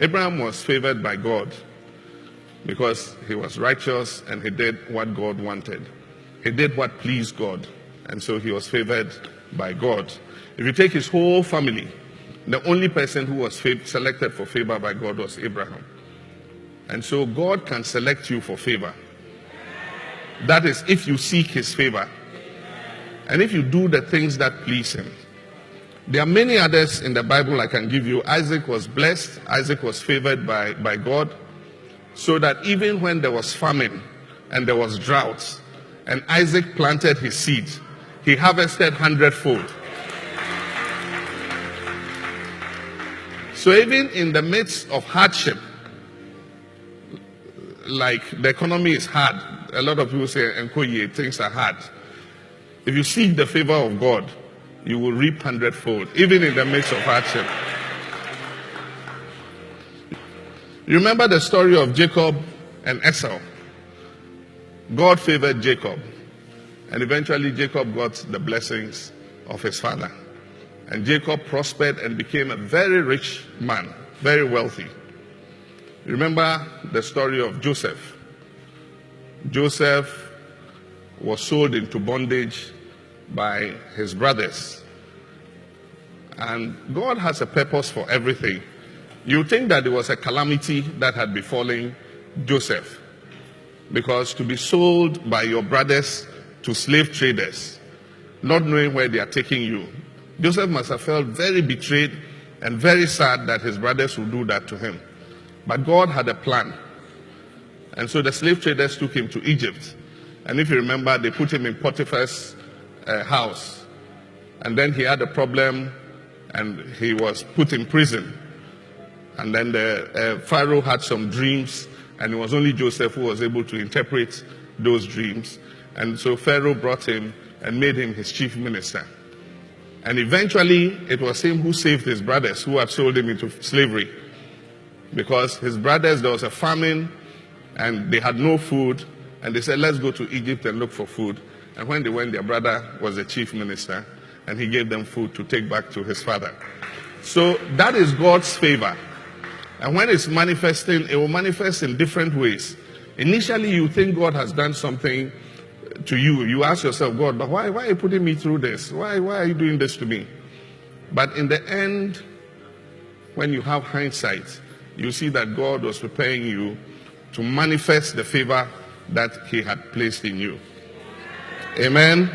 Abraham was favored by God because he was righteous and he did what God wanted. He did what pleased God, and so he was favored by God. If you take his whole family, the only person who was selected for favor by God was Abraham. And so God can select you for favor. That is, if you seek his favor and if you do the things that please him. There are many others in the Bible I can give you. Isaac was blessed. Isaac was favored by God, so that even when there was famine and there was drought and Isaac planted his seed, he harvested 100-fold. So even in the midst of hardship, like the economy is hard, a lot of people say, "Nkoye, things are hard." If you seek the favor of God, you will reap 100-fold, even in the midst of hardship. You remember the story of Jacob and Esau? God favored Jacob, and eventually Jacob got the blessings of his father. And Jacob prospered and became a very rich man, very wealthy. Remember the story of Joseph. Joseph was sold into bondage by his brothers. And God has a purpose for everything. You think that it was a calamity that had befallen Joseph, because to be sold by your brothers to slave traders, not knowing where they are taking you, Joseph must have felt very betrayed and very sad that his brothers would do that to him. But God had a plan. And so the slave traders took him to Egypt. And if you remember, they put him in Potiphar's house. And then he had a problem and he was put in prison. And then the Pharaoh had some dreams, and it was only Joseph who was able to interpret those dreams. And so Pharaoh brought him and made him his chief minister. And eventually, it was him who saved his brothers who had sold him into slavery. Because his brothers, there was a famine, and they had no food. And they said, "Let's go to Egypt and look for food." And when they went, their brother was the chief minister, and he gave them food to take back to his father. So that is God's favor. And when it's manifesting, it will manifest in different ways. Initially, you think God has done something to you. You ask yourself, "God, but why are you putting me through this? Why are you doing this to me?" But in the end, when you have hindsight, you see that God was preparing you to manifest the favor that he had placed in you. Amen.